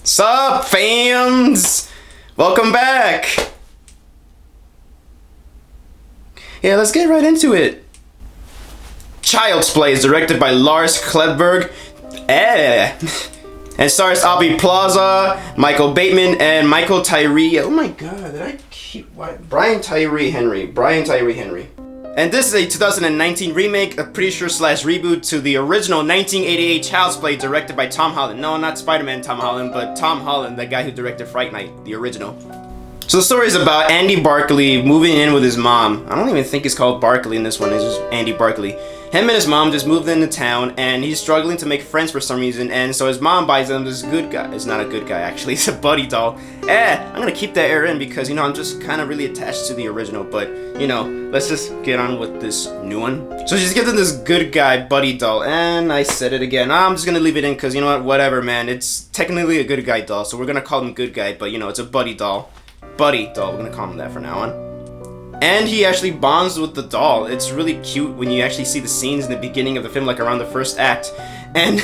Sup Fams! Welcome back! Yeah, let's get right into it. Child's Play is directed by Lars Klevberg and stars Aubrey Plaza, Michael Bateman, and Michael Tyree. Oh my god, did I keep... What? Brian Tyree Henry. And this is a 2019 remake, a pretty sure slash reboot to the original 1988 Child's Play directed by Tom Holland. No, not Spider-Man Tom Holland, but Tom Holland, the guy who directed Fright Night, the original. So the story is about Andy Barkley moving in with his mom. I don't even think he's called Barkley in this one, it's just Andy Barkley. Him and his mom just moved into town and he's struggling to make friends for some reason, and so his mom buys him this good guy. It's not a good guy actually, it's a buddy doll. I'm gonna keep that air in because, you know, I'm just kind of really attached to the original, but, you know, let's just get on with this new one. So she's given this good guy buddy doll, and I said it again. I'm just gonna leave it in because, you know what, whatever, man. It's technically a good guy doll, so we're gonna call him good guy, but, you know, it's a buddy doll. Buddy doll, we're gonna call him that from now on. And he actually bonds with the doll. It's really cute when you actually see the scenes in the beginning of the film, like around the first act. And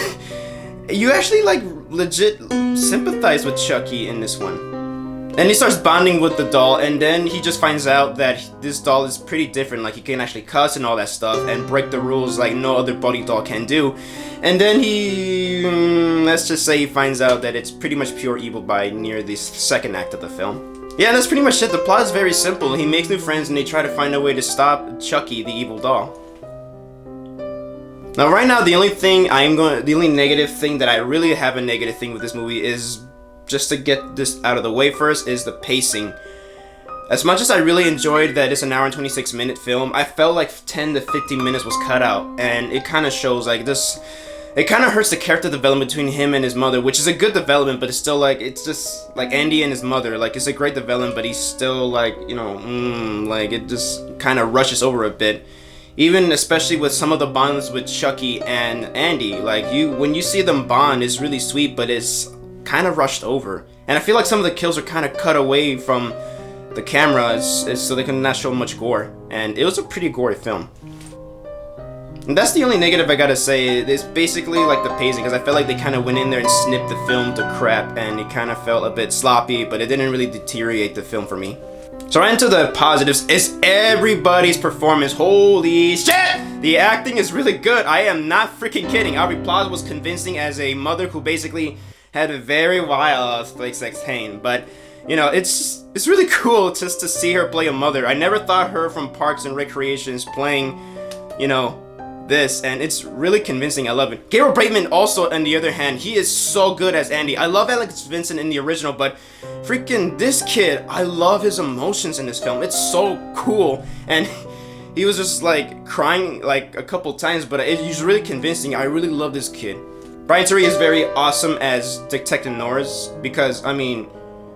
you actually like legit sympathize with Chucky in this one. And he starts bonding with the doll, and then he just finds out that this doll is pretty different. Like, he can actually cuss and all that stuff and break the rules like no other buddy doll can do. And then he, let's just say he finds out that it's pretty much pure evil by near the second act of the film. Yeah, that's pretty much it. The plot is very simple. He makes new friends and they try to find a way to stop Chucky, the evil doll. Now, right now, the only negative thing that I really have a negative thing with this movie is, just to get this out of the way first, is the pacing. As much as I really enjoyed that it's an hour and 26-minute film, I felt like 10 to 15 minutes was cut out, and it kind of shows like this. It kind of hurts the character development between him and his mother, which is a good development, but it's still like, it's just like Andy and his mother, like it's a great development, but he's still like, you know, like it just kind of rushes over a bit. Even especially with some of the bonds with Chucky and Andy, like when you see them bond, it's really sweet, but it's kind of rushed over. And I feel like some of the kills are kind of cut away from the camera so they can not show much gore. And it was a pretty gory film. And that's the only negative I gotta say. It's basically like the pacing, because I felt like they kind of went in there and snipped the film to crap, and it kind of felt a bit sloppy, but it didn't really deteriorate the film for me. So right into the positives is everybody's performance. Holy shit! The acting is really good. I am not freaking kidding. Aubrey Plaza was convincing as a mother who basically had a very wild like sex pain, but you know, it's really cool just to see her play a mother. I never thought her from Parks and Recreations playing, you know, this, and it's really convincing. I love it. Gabriel Bateman also, on the other hand, he is so good as Andy. I love Alex Vincent in the original, but freaking this kid, I love his emotions in this film. It's so cool, and he was just like crying like a couple times, but he's really convincing. I really love this kid. Brian Tyree is very awesome as Detective Norris, because I mean,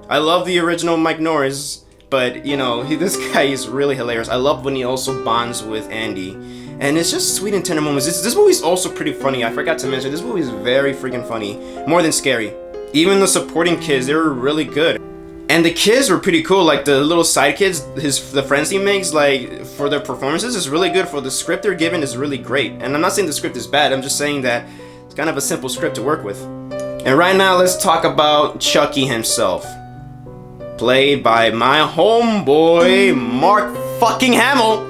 I love the original Mike Norris, but you know, this guy is really hilarious. I love when he also bonds with Andy. And it's just sweet and tender moments. This movie's also pretty funny. I forgot to mention, this movie is very freaking funny. More than scary. Even the supporting kids, they were really good. And the kids were pretty cool. Like the little side kids, the friends he makes, like for their performances is really good. For the script they're given is really great. And I'm not saying the script is bad. I'm just saying that it's kind of a simple script to work with. And right now, let's talk about Chucky himself. Played by my homeboy, Mark fucking Hamill.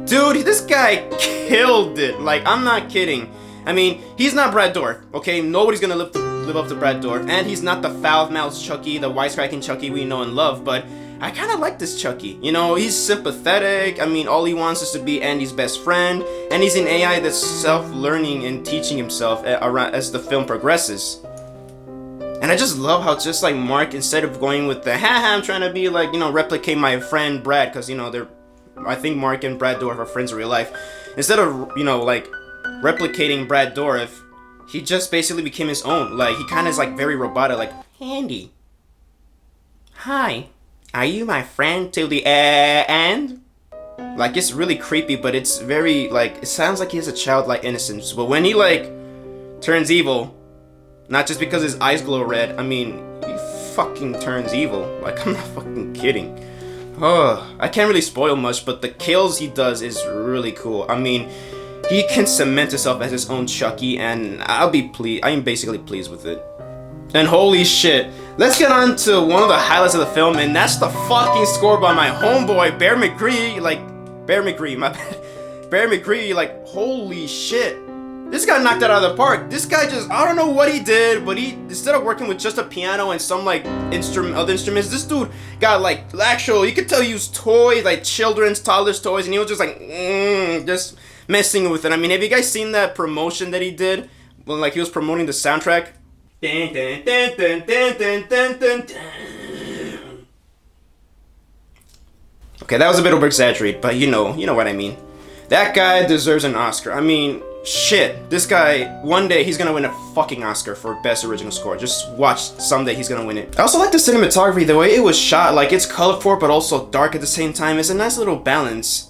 Dude, this guy killed it. Like, I'm not kidding. I mean, he's not Brad Dourif, okay? Nobody's gonna live up to Brad Dourif. And he's not the foul-mouthed Chucky, the wisecracking Chucky we know and love. But I kind of like this Chucky. You know, he's sympathetic. I mean, all he wants is to be Andy's best friend. And he's an AI that's self-learning and teaching himself as the film progresses. And I just love how just like Mark, instead of going with the haha, I'm trying to be like, you know, replicate my friend Brad, because, you know, I think Mark and Brad Dourif are friends in real life. Instead of, you know, like, replicating Brad Dourif, he just basically became his own. Like, he kind of is, like, very robotic. Like, Andy. Hi. Are you my friend till the end? Like, it's really creepy, but it's very, like, it sounds like he has a childlike innocence. But when he, like, turns evil, not just because his eyes glow red, I mean, he fucking turns evil. Like, I'm not fucking kidding. Oh, I can't really spoil much, but the kills he does is really cool. I mean, he can cement himself as his own Chucky, and I am basically pleased with it. And holy shit, let's get on to one of the highlights of the film, and that's the fucking score by my homeboy, Bear McCree, my bad. Bear McCree, like, holy shit. This guy knocked it out of the park. This guy just, I don't know what he did, but he, instead of working with just a piano and some, like, other instruments, this dude got, like, actual, you could tell he used toys, like, children's, toddlers' toys, and he was just, like, just messing with it. I mean, have you guys seen that promotion that he did? When, like, he was promoting the soundtrack? Dun, dun, dun, dun, dun, dun, dun, dun, dun. Okay, that was a bit over-exaggerated, but you know what I mean. That guy deserves an Oscar. I mean, shit, this guy, one day he's gonna win a fucking Oscar for Best Original Score. Just watch, someday he's gonna win it. I also like the cinematography, the way it was shot. Like, it's colorful but also dark at the same time. It's a nice little balance.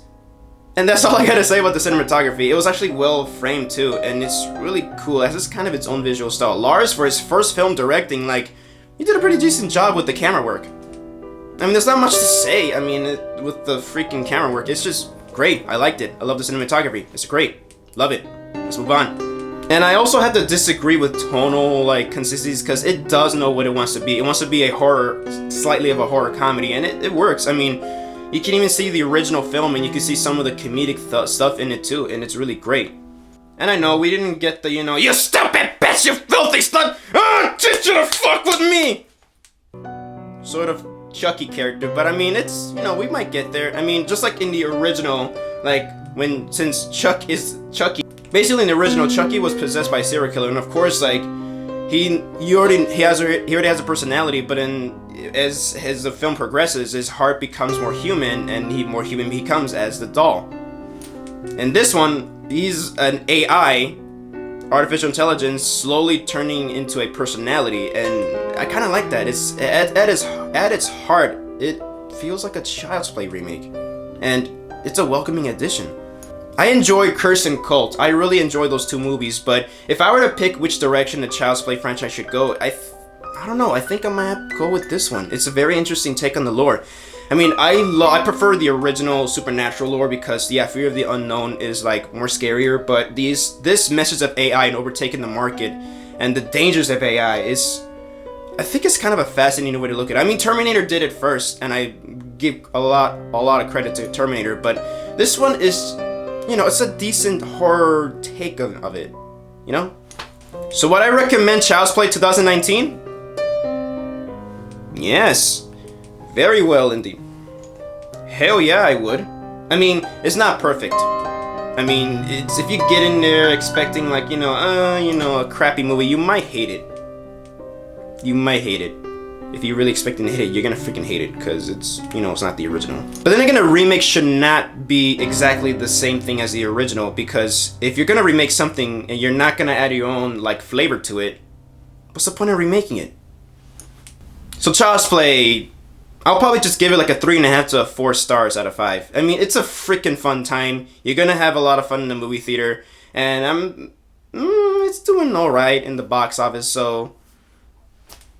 And that's all I gotta say about the cinematography. It was actually well framed too, and it's really cool. It has kind of its own visual style. Lars, for his first film directing, like, he did a pretty decent job with the camera work. I mean, there's not much to say. I mean, with the freaking camera work, it's just great. I liked it. I love the cinematography. It's great. Love it. Let's move on. And I also have to disagree with tonal, like, consistencies, because it does know what it wants to be. It wants to be a horror, slightly of a horror comedy, and it works. I mean, you can even see the original film, and you can see some of the comedic stuff in it too, and it's really great. And I know we didn't get the, you stupid bitch, you filthy slut, teach you to fuck with me, sort of Chucky character, but I mean, it's, we might get there. I mean, just like in the original, like, since Chucky, basically in the original, Chucky was possessed by a serial killer, and of course, like, he already has a personality, but as the film progresses, his heart becomes more human, and more human he becomes as the doll. In this one, he's an AI, artificial intelligence, slowly turning into a personality, and I kind of like that. It's at its heart, it feels like a Child's Play remake, and it's a welcoming addition. I enjoy Curse and Cult. I really enjoy those two movies, but if I were to pick which direction the Child's Play franchise should go, I don't know. I think I might have to go with this one. It's a very interesting take on the lore. I mean, I prefer the original supernatural lore because, yeah, Fear of the Unknown is, like, more scarier, but this message of AI and overtaking the market and the dangers of AI I think it's kind of a fascinating way to look at it. I mean, Terminator did it first, and I give a lot of credit to Terminator, but this one is, it's a decent horror take of it, So would I recommend Child's Play 2019? Yes. Very well indeed. Hell yeah, I would. I mean, it's not perfect. I mean, it's if you get in there expecting, like, a crappy movie, you might hate it. You might hate it. If you're really expecting to hate it, you're gonna freaking hate it, because it's, it's not the original. But then again, a remake should not be exactly the same thing as the original, because if you're gonna remake something and you're not gonna add your own, like, flavor to it, what's the point of remaking it? So Child's Play, I'll probably just give it like a 3.5 to 4 stars out of 5. I mean, it's a freaking fun time. You're gonna have a lot of fun in the movie theater, and it's doing alright in the box office, so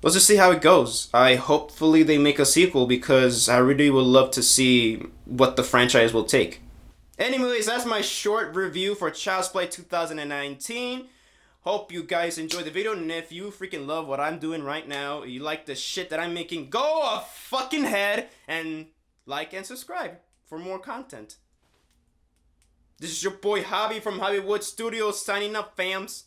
let's just see how it goes. Hopefully they make a sequel, because I really would love to see what the franchise will take. Anyways, that's my short review for Child's Play 2019. Hope you guys enjoyed the video, and if you freaking love what I'm doing right now, you like the shit that I'm making, go a fucking head and like and subscribe for more content. This is your boy Javi from JAVIWOOD Studios signing up, fams.